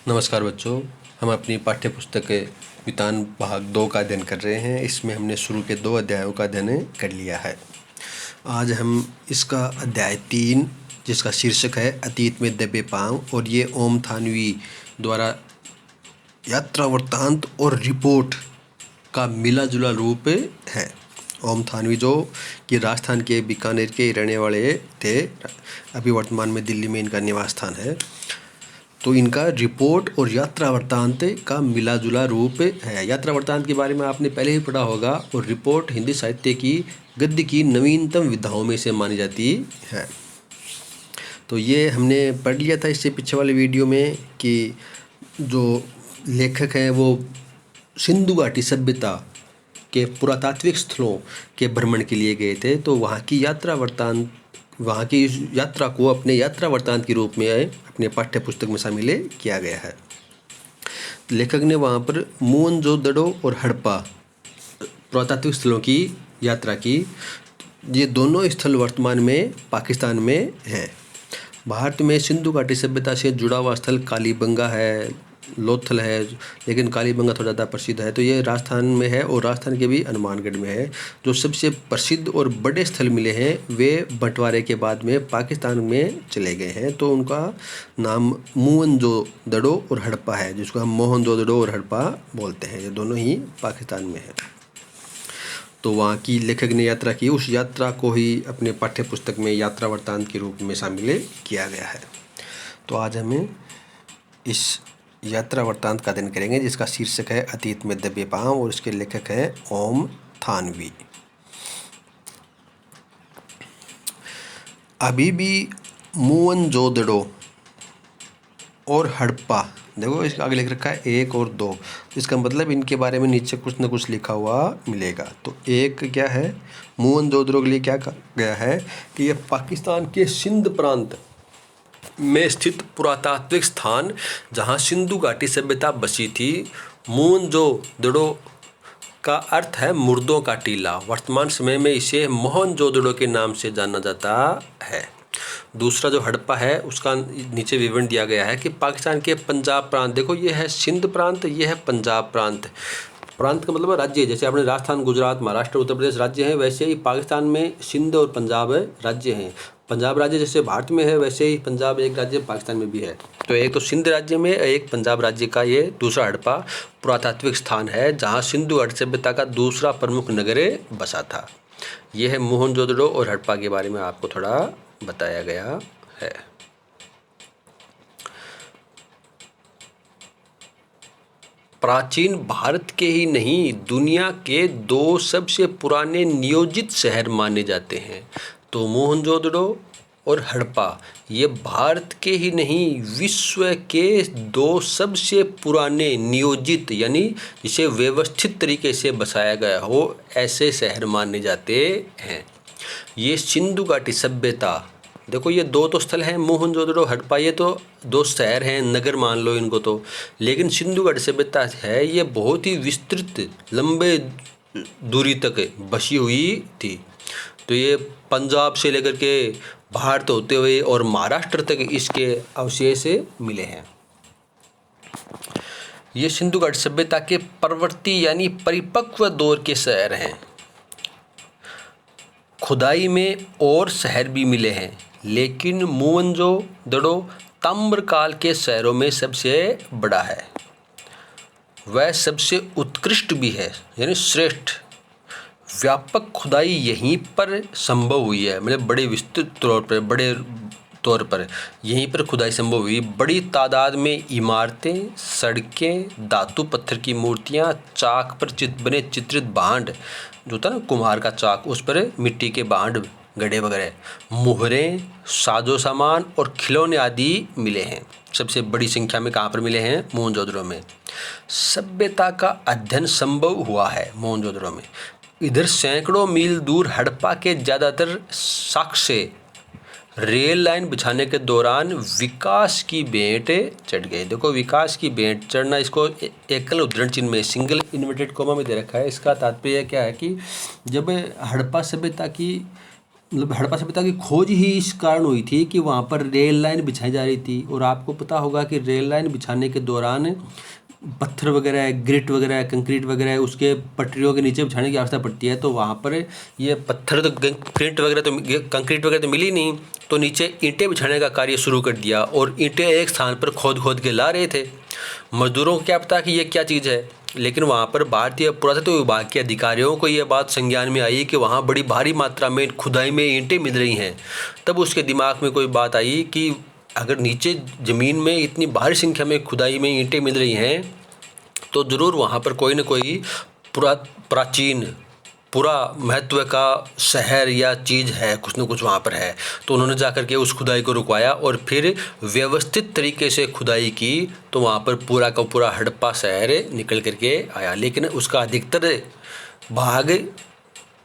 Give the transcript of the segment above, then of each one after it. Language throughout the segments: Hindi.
नमस्कार बच्चों, हम अपनी पाठ्य पुस्तक वितान भाग 2 का अध्ययन कर रहे हैं। इसमें हमने शुरू के 2 अध्यायों का अध्ययन कर लिया है। आज हम इसका अध्याय 3 जिसका शीर्षक है अतीत में दबे पांव, और ये ओम थानवी द्वारा यात्रा वृत्तांत और रिपोर्ट का मिला जुला रूप है। ओम थानवी जो कि राजस्थान के बीकानेर के रहने वाले थे, अभी वर्तमान में दिल्ली में इनका निवास स्थान है। तो इनका रिपोर्ट और यात्रा वृत्तांत का मिला जुला रूप है। यात्रा वृत्तांत के बारे में आपने पहले ही पढ़ा होगा, और रिपोर्ट हिंदी साहित्य की गद्य की नवीनतम विधाओं में से मानी जाती है। तो ये हमने पढ़ लिया था इससे पीछे वाले वीडियो में कि जो लेखक हैं वो सिंधु घाटी सभ्यता के पुरातात्विक स्थलों के भ्रमण के लिए गए थे। तो वहाँ की यात्रा वृत्तांत, वहाँ की यात्रा को अपने यात्रा वृत्तांत के रूप में अपने पाठ्य पुस्तक में शामिल किया गया है। लेखक ने वहाँ पर मोहनजोदड़ो और हड़प्पा पुरातात्विक स्थलों की यात्रा की। ये दोनों स्थल वर्तमान में पाकिस्तान में हैं। भारत में सिंधु घाटी सभ्यता से जुड़ा हुआ स्थल कालीबंगा है, लोथल है, लेकिन कालीबंगा थोड़ा ज़्यादा प्रसिद्ध है। तो ये राजस्थान में है, और राजस्थान के भी हनुमानगढ़ में है। जो सबसे प्रसिद्ध और बड़े स्थल मिले हैं वे बंटवारे के बाद में पाकिस्तान में चले गए हैं। तो उनका नाम मोहनजोदड़ो और हड़प्पा है, जिसको हम मोहनजोदड़ो और हड़प्पा बोलते हैं। ये दोनों ही पाकिस्तान में है। तो वहाँ की लेखक ने यात्रा की, उस यात्रा को ही अपने पाठ्य पुस्तक में यात्रा वृत्तांत के रूप में शामिल किया गया है। तो आज हमें इस यात्रा वृत्तांत का अध्ययन करेंगे जिसका शीर्षक है अतीत में दबे पांव, और इसके लेखक हैं ओम थानवी। अभी भी मोहनजोदड़ो और हड़प्पा, देखो इसके आगे लिख रखा है 1 और 2, इसका मतलब इनके बारे में नीचे कुछ न कुछ लिखा हुआ मिलेगा। तो एक क्या है, मोहनजोदड़ो के लिए क्या कहा गया है कि यह पाकिस्तान के सिंध प्रांत में स्थित पुरातात्विक स्थान जहां सिंधु घाटी सभ्यता बसी थी। मोहनजोदड़ो का अर्थ है मुर्दों का टीला। वर्तमान समय में इसे मोहनजोदड़ो के नाम से जाना जाता है। दूसरा जो हड़प्पा है उसका नीचे विवरण दिया गया है कि पाकिस्तान के पंजाब प्रांत, देखो ये है सिंध प्रांत, ये है पंजाब प्रांत। प्रांत का मतलब राज्य, जैसे अपने राजस्थान, गुजरात, महाराष्ट्र, उत्तर प्रदेश राज्य हैं, वैसे ही पाकिस्तान में सिंध और पंजाब राज्य हैं। पंजाब राज्य जैसे भारत में है, वैसे ही पंजाब एक राज्य पाकिस्तान में भी है। तो एक तो सिंध राज्य में, एक पंजाब राज्य का ये दूसरा हड़प्पा पुरातात्विक स्थान है जहाँ सिंधु घाटी सभ्यता का दूसरा प्रमुख नगर बसा था। यह है मोहनजोदड़ो और हड़प्पा के बारे में आपको थोड़ा बताया गया है। प्राचीन भारत के ही नहीं, दुनिया के 2 सबसे पुराने नियोजित शहर माने जाते हैं। तो मोहनजोदड़ो और हड़प्पा ये भारत के ही नहीं, विश्व के 2 सबसे पुराने नियोजित, यानी जिसे व्यवस्थित तरीके से बसाया गया हो, ऐसे शहर माने जाते हैं। ये सिंधु घाटी सभ्यता, देखो ये 2 तो स्थल हैं, मोहनजोदड़ो हड़प्पा, ये तो 2 शहर हैं, नगर मान लो इनको तो। लेकिन सिंधु घाटी सभ्यता है ये बहुत ही विस्तृत, लंबे दूरी तक बसी हुई थी। तो ये पंजाब से लेकर के भारत होते हुए और महाराष्ट्र तक इसके अवशेष मिले हैं। ये सिंधु घाटी सभ्यता के प्रवर्ती यानी परिपक्व दौर के शहर हैं। खुदाई में और शहर भी मिले हैं, लेकिन मोहनजोदड़ो ताम्रकाल के शहरों में सबसे बड़ा है। वह सबसे उत्कृष्ट भी है, यानी श्रेष्ठ। व्यापक खुदाई यहीं पर संभव हुई है, मतलब बड़े विस्तृत तौर पर यहीं पर खुदाई संभव हुई। बड़ी तादाद में इमारतें, सड़कें, धातु पत्थर की मूर्तियाँ, चाक पर बने चित्रित भांड, जो था ना कुम्हार का चाक, उस पर मिट्टी के भांड, गड्ढे वगैरह, मुहरें, साजो सामान और खिलौने आदि मिले हैं। सबसे बड़ी संख्या में कहाँ पर मिले हैं? मोहनजोदड़ो में। सभ्यता का अध्ययन संभव हुआ है मोहनजोदड़ो में। इधर सैकड़ों मील दूर हड़प्पा के ज़्यादातर साक्ष्य रेल लाइन बिछाने के दौरान विकास की भेंट चढ़ गए। देखो विकास की भेंट चढ़ना, इसको एकल उद्धरण चिन्ह में सिंगल इन्वर्टेड कोमा में दे रखा है। इसका तात्पर्य क्या है कि जब हड़प्पा सभ्यता की मतलब हड़प्पा सभ्यता की खोज ही इस कारण हुई थी कि वहाँ पर रेल लाइन बिछाई जा रही थी। और आपको पता होगा कि रेल लाइन बिछाने के दौरान पत्थर वगैरह, ग्रिट वगैरह, कंक्रीट वगैरह उसके पटरियों के नीचे बिछाने की आवश्यकता पड़ती है। तो वहाँ पर ये पत्थर तो ग्रिट वगैरह तो कंक्रीट वगैरह तो मिली नहीं, तो नीचे ईंटें बिछाने का कार्य शुरू कर दिया और ईंटें एक स्थान पर खोद खोद के ला रहे थे। मजदूरों को क्या पता कि ये क्या चीज़ है, लेकिन वहाँ पर भारतीय पुरातत्व विभाग के अधिकारियों को ये बात संज्ञान में आई कि वहाँ बड़ी भारी मात्रा में खुदाई में ईंटें मिल रही हैं। तब उसके दिमाग में कोई बात आई कि अगर नीचे ज़मीन में इतनी भारी संख्या में खुदाई में ईंटें मिल रही हैं तो ज़रूर वहाँ पर कोई न कोई प्राचीन पूरा महत्व का शहर या चीज़ है, कुछ न कुछ वहाँ पर है। तो उन्होंने जाकर के उस खुदाई को रुकवाया और फिर व्यवस्थित तरीके से खुदाई की, तो वहाँ पर पूरा का पूरा हड़प्पा शहर निकल करके आया। लेकिन उसका अधिकतर भाग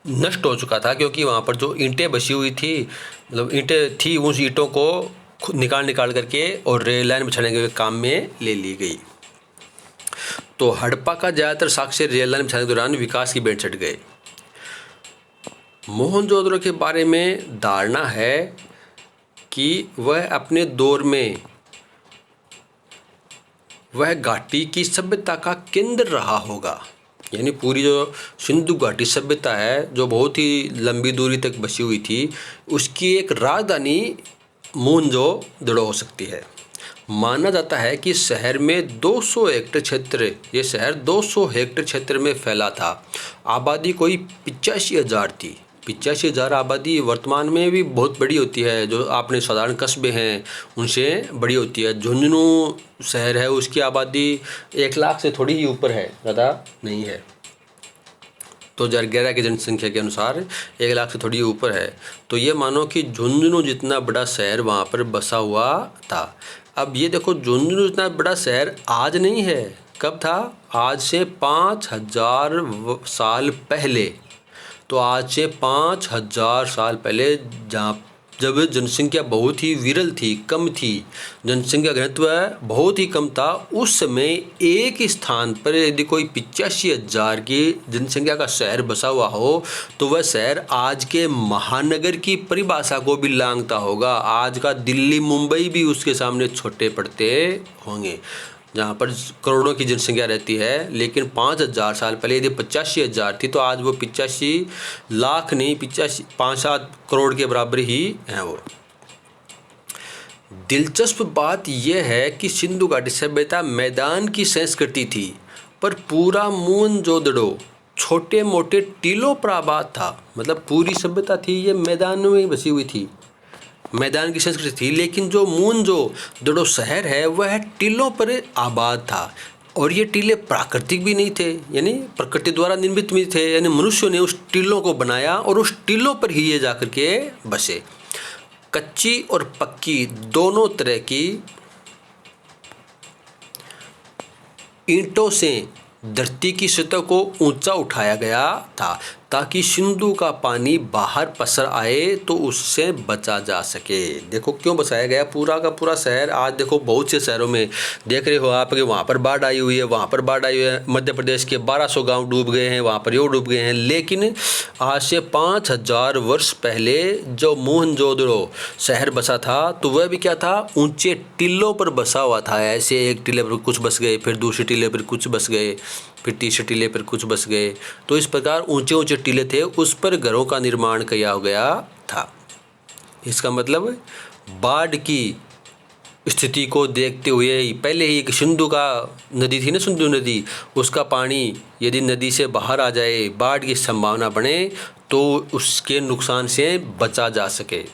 नष्ट हो चुका था, क्योंकि वहाँ पर जो ईंटें बची हुई थी, मतलब ईंटें थी, उस ईंटों को निकाल करके और रेल लाइन बिछाने के काम में ले ली गई। तो हड़प्पा का ज़्यादातर साक्ष्य रेल लाइन बिछाने के दौरान विकास की भेंट चढ़ गए। मोहनजोदड़ो के बारे में धारणा है कि वह अपने दौर में वह घाटी की सभ्यता का केंद्र रहा होगा। यानी पूरी जो सिंधु घाटी सभ्यता है, जो बहुत ही लंबी दूरी तक बसी हुई थी, उसकी एक राजधानी मोहनजोदड़ो हो सकती है। माना जाता है कि शहर में 200 हेक्टेयर क्षेत्र, ये शहर 200 हेक्टेयर क्षेत्र में फैला था। आबादी कोई 85,000 थी। 85,000 आबादी वर्तमान में भी बहुत बड़ी होती है, जो आपने साधारण कस्बे हैं उनसे बड़ी होती है। झुंझुनू शहर है, उसकी आबादी 1 लाख से थोड़ी ही ऊपर है, ज़्यादा नहीं है। तो 2011 की जनसंख्या के अनुसार 1 लाख से थोड़ी ऊपर है। तो ये मानो कि झुंझुनू जितना बड़ा शहर वहाँ पर बसा हुआ था। अब ये देखो, झुंझुनू इतना बड़ा शहर आज नहीं है, कब था? आज से 5,000 साल पहले। तो आज से 5,000 साल पहले, जब जनसंख्या बहुत ही विरल थी, कम थी, जनसंख्या घनत्व बहुत ही कम था, उस समय एक स्थान पर यदि कोई 85,000 की जनसंख्या का शहर बसा हुआ हो, तो वह शहर आज के महानगर की परिभाषा को भी लांघता होगा। आज का दिल्ली, मुंबई भी उसके सामने छोटे पड़ते होंगे, जहाँ पर करोड़ों की जनसंख्या रहती है। लेकिन 5,000 साल पहले यदि 85,000 थी, तो आज वो 85 लाख नहीं, 5-7 करोड़ के बराबर ही है वो। दिलचस्प बात यह है कि सिंधु घाटी सभ्यता मैदान की संस्कृति थी, पर पूरा मोहनजोदड़ो छोटे मोटे टीलों पर आबाद था। मतलब पूरी सभ्यता थी ये मैदान में बसी हुई थी, मैदान की संस्कृति थी। लेकिन जो मोहनजोदड़ो शहर है वह टीलों पर आबाद था, और ये टीले प्राकृतिक भी नहीं थे, यानी प्रकृति द्वारा निर्मित भी थे, यानी मनुष्यों ने उस टीलों को बनाया और उस टीलों पर ही ये जाकर के बसे। कच्ची और पक्की दोनों तरह की ईंटों से धरती की सतह को ऊंचा उठाया गया था, ताकि सिंधु का पानी बाहर पसर आए तो उससे बचा जा सके। देखो क्यों बचाया गया पूरा का पूरा शहर। आज देखो बहुत से शहरों में देख रहे हो आप कि वहाँ पर बाढ़ आई हुई है, वहाँ पर बाढ़ आई हुई है। मध्य प्रदेश के 1200 गांव डूब गए हैं, वहाँ पर ये डूब गए हैं। लेकिन आज से 5,000 वर्ष पहले जो मोहनजोदड़ो शहर बसा था, तो वह भी क्या था, ऊंचे टीलों पर बसा हुआ था। ऐसे एक टीले पर कुछ बस गए, फिर दूसरी टीले पर कुछ बस गए, फिर तीसरे टीले पर कुछ बस गए। तो इस प्रकार ऊंचे ऊंचे टीले थे, उस पर घरों का निर्माण किया गया था। इसका मतलब बाढ़ की स्थिति को देखते हुए पहले ही एक सिंधु का नदी थी ना, सिंधु नदी, उसका पानी यदि नदी से बाहर आ जाए, बाढ़ की संभावना बने, तो उसके नुकसान से बचा जा सके।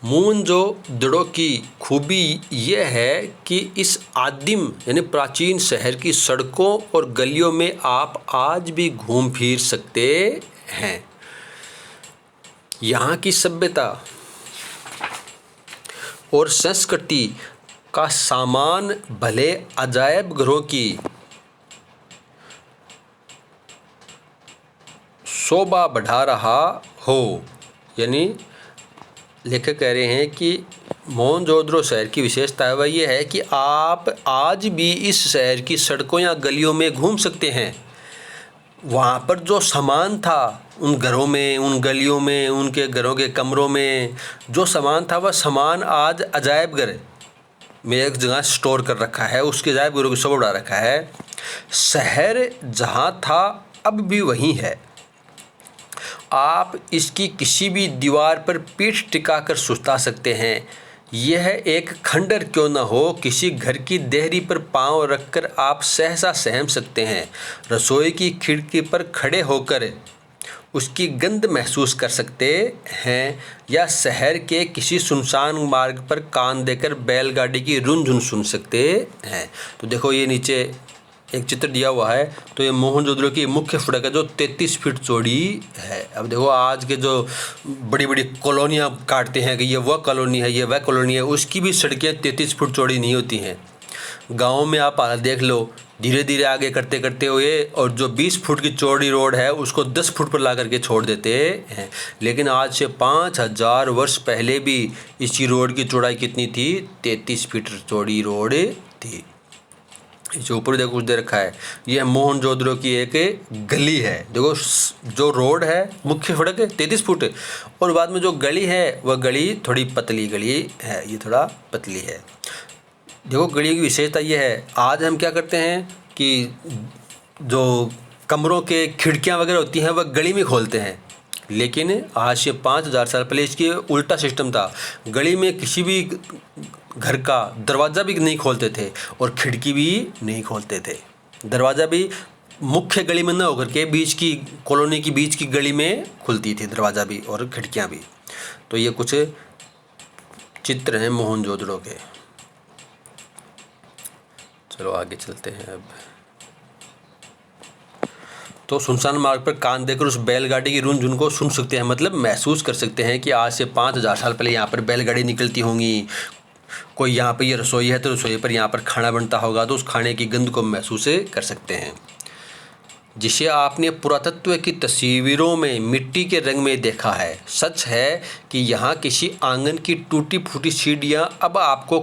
मोहनजोदड़ो की खूबी यह है कि इस आदिम यानी प्राचीन शहर की सड़कों और गलियों में आप आज भी घूम फिर सकते हैं। यहाँ की सभ्यता और संस्कृति का सामान भले अजायब घरों की शोभा बढ़ा रहा हो, यानी लेखक कह रहे हैं कि मोहनजोदड़ो शहर की विशेषता वह ये है कि आप आज भी इस शहर की सड़कों या गलियों में घूम सकते हैं। वहाँ पर जो सामान था उन घरों में, उन गलियों में, उनके घरों के कमरों में जो सामान था वह सामान आज अजायब घर में एक जगह स्टोर कर रखा है, उसके अजायब घरों की शोभा बढ़ा रखा है। शहर जहाँ था अब भी वहीं है। आप इसकी किसी भी दीवार पर पीठ टिकाकर सुता सकते हैं। यह एक खंडर क्यों न हो, किसी घर की देहरी पर पांव रखकर आप सहसा सहम सकते हैं। रसोई की खिड़की पर खड़े होकर उसकी गंध महसूस कर सकते हैं, या शहर के किसी सुनसान मार्ग पर कान देकर बैलगाड़ी की रुनझुन सुन सकते हैं। तो देखो ये नीचे एक चित्र दिया हुआ है। तो ये मोहनजोदड़ो की मुख्य सड़क है जो 33 फीट चौड़ी है। अब देखो आज के जो बड़ी बड़ी कॉलोनियाँ काटते हैं कि ये वह कॉलोनी है, ये वह कॉलोनी है, उसकी भी सड़कें 33 फुट चौड़ी नहीं होती हैं। गाँव में आप हालत देख लो, धीरे धीरे आगे करते करते हुए और जो 20 फुट की चौड़ी रोड है उसको 10 फुट पर ला करके छोड़ देते हैं। लेकिन आज से 5000 वर्ष पहले भी इसी रोड की चौड़ाई कितनी थी? 33 फीट चौड़ी रोड थी। इसे ऊपर देखो कुछ दे रखा है, यह मोहनजोदड़ो की एक गली है। देखो जो रोड है मुख्य सड़क है 33 फुट, और बाद में जो गली है वह गली थोड़ी पतली गली है, ये थोड़ा पतली है। देखो गली की विशेषता ये है, आज हम क्या करते हैं कि जो कमरों के खिड़कियां वगैरह होती हैं वह गली में खोलते हैं, लेकिन आज से 5000 साल पहले इसकी उल्टा सिस्टम था। गली में किसी भी घर का दरवाज़ा भी नहीं खोलते थे और खिड़की भी नहीं खोलते थे। दरवाज़ा भी मुख्य गली में न होकर के बीच की कॉलोनी की बीच की गली में खुलती थी, दरवाज़ा भी और खिड़कियाँ भी। तो ये कुछ चित्र हैं मोहनजोदड़ो के। चलो आगे चलते हैं। अब तो सुनसान मार्ग पर कान देकर उस बैलगाड़ी की रुनझुन को सुन सकते हैं, मतलब महसूस कर सकते हैं कि आज से 5000 साल पहले यहाँ पर बैलगाड़ी निकलती होंगी। कोई यहाँ पर ये रसोई है तो रसोई पर यहाँ पर खाना बनता होगा, तो उस खाने की गंध को महसूस कर सकते हैं। जिसे आपने पुरातत्व की तस्वीरों में मिट्टी के रंग में देखा है। सच है कि यहाँ किसी आंगन की टूटी फूटी सीढ़ियाँ अब आपको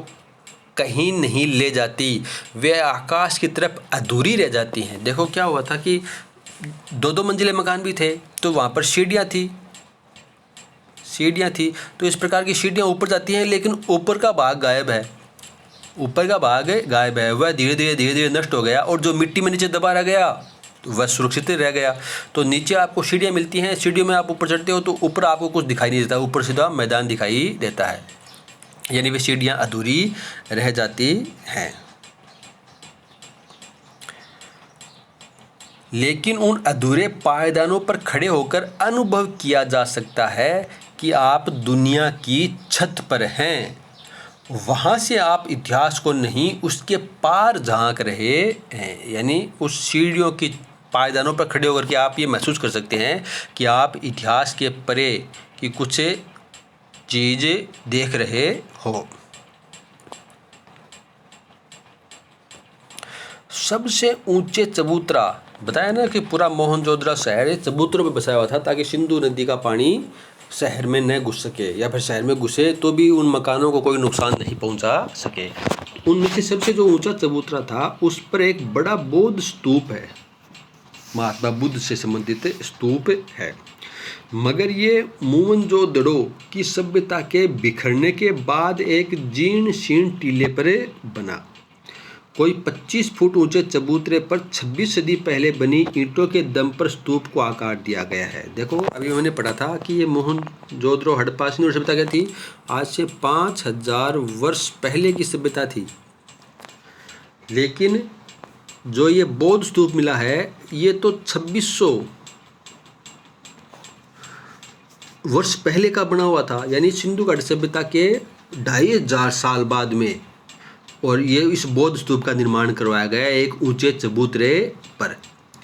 कहीं नहीं ले जाती, वे आकाश की तरफ अधूरी रह जाती हैं। देखो क्या हुआ था कि 2-2 मंजिले मकान भी थे, तो वहाँ पर सीढ़ियाँ थी, तो इस प्रकार की सीढ़ियाँ ऊपर जाती हैं, लेकिन ऊपर का भाग गायब है। वह धीरे धीरे नष्ट हो गया, और जो मिट्टी में नीचे दबा रह गया वह सुरक्षित रह गया। तो नीचे आपको सीढ़ियाँ मिलती हैं, सीढ़ियों में आप ऊपर चढ़ते हो तो ऊपर आपको कुछ दिखाई नहीं देता, ऊपर सीधा मैदान दिखाई देता है, यानी वे सीढ़ियाँ अधूरी रह जाती हैं। लेकिन उन अधूरे पायदानों पर खड़े होकर अनुभव किया जा सकता है कि आप दुनिया की छत पर हैं। वहाँ से आप इतिहास को नहीं, उसके पार झांक रहे हैं। यानी उस सीढ़ियों की पायदानों पर खड़े होकर के आप ये महसूस कर सकते हैं कि आप इतिहास के परे की कुछ चीज़ें देख रहे हो। सबसे ऊंचे चबूतरा, बताया ना कि पूरा मोहनजोदड़ो शहर चबूतरों पर बसाया हुआ था, ताकि सिंधु नदी का पानी शहर में न घुस सके, या फिर शहर में घुसे तो भी उन मकानों को कोई नुकसान नहीं पहुंचा सके। उनमें से सबसे जो ऊंचा चबूतरा था उस पर एक बड़ा बौद्ध स्तूप है, महात्मा बुद्ध से संबंधित स्तूप है। मगर ये मोहनजोदड़ो की सभ्यता के बिखरने के बाद एक जीर्ण शीर्ण टीले पर बना। कोई 25 फुट ऊंचे चबूतरे पर 26 सदी पहले बनी ईंटों के दम पर स्तूप को आकार दिया गया है। देखो अभी मैंने पढ़ा था कि ये मोहनजोदड़ो हड़प्पा सभ्यता क्या थी, आज से 5000 वर्ष पहले की सभ्यता थी। लेकिन जो ये बौद्ध स्तूप मिला है ये तो 2600 वर्ष पहले का बना हुआ था, यानी सिंधु घाटी सभ्यता के 2500 साल बाद में। और ये इस बौद्ध स्तूप का निर्माण करवाया गया एक ऊंचे चबूतरे पर,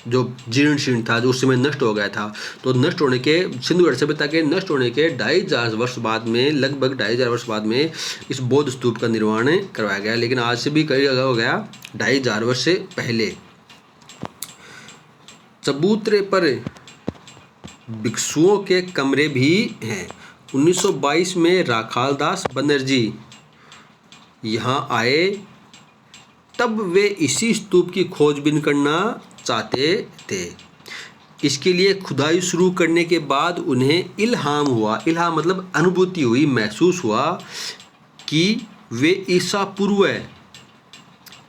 जो जीर्ण शीर्ण था, जो उस समय नष्ट हो गया था। तो नष्ट होने के, सिंधु घाटी सभ्यता के नष्ट होने के 2500 वर्ष बाद में, लगभग 2500 वर्ष बाद में इस बौद्ध स्तूप का निर्माण करवाया गया। लेकिन आज से भी कई जगह हो गया 2500 वर्ष से पहले। चबूतरे पर भिक्षुओं के कमरे भी हैं। 1922 में राखालदास बनर्जी यहाँ आए, तब वे इसी स्तूप की खोजबीन करना चाहते थे। इसके लिए खुदाई शुरू करने के बाद उन्हें इल्हाम हुआ, इल्हाम मतलब अनुभूति हुई, महसूस हुआ कि वे ईसा पूर्व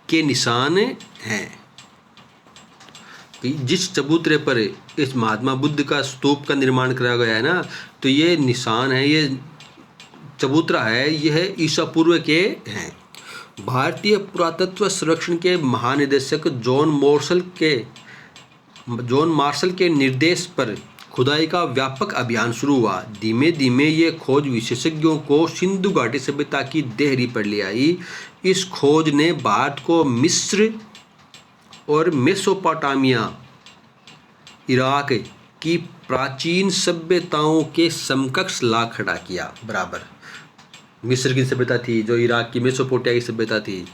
के निशान हैं। जिस चबूतरे पर इस महात्मा बुद्ध का स्तूप का निर्माण कराया गया है ना, तो ये निशान है, ये चबूतरा है, यह ईसा पूर्व के हैं। भारतीय पुरातत्व संरक्षण के महानिदेशक जॉन मार्शल के निर्देश पर खुदाई का व्यापक अभियान शुरू हुआ। धीमे धीमे ये खोज विशेषज्ञों को सिंधु घाटी सभ्यता की देहरी पर ले आई। इस खोज ने भारत को मिस्र और मेसोपोटामिया, इराक की प्राचीन सभ्यताओं के समकक्ष ला खड़ा किया। बराबर मिस्र की सभ्यता थी, जो इराक की मेसोपोटामिया की सभ्यता थी,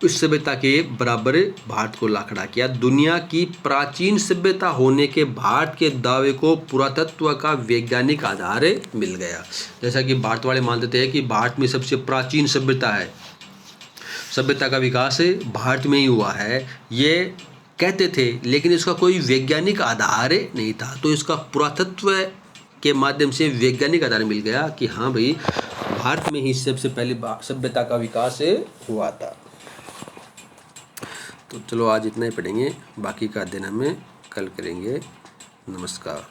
उस सभ्यता के बराबर भारत को ला खड़ा किया। दुनिया की प्राचीन सभ्यता होने के भारत के दावे को पुरातत्व का वैज्ञानिक आधार मिल गया। जैसा कि भारत वाले मानते थे कि भारत में सबसे प्राचीन सभ्यता है, सभ्यता का विकास भारत में ही हुआ है, ये कहते थे, लेकिन इसका कोई वैज्ञानिक आधार नहीं था। तो इसका पुरातत्व के माध्यम से वैज्ञानिक आधार मिल गया कि हाँ भाई, भारत में ही सबसे पहले सभ्यता का विकास हुआ था। तो चलो आज इतना ही पढ़ेंगे, बाकी का अध्ययन हमें कल करेंगे। नमस्कार।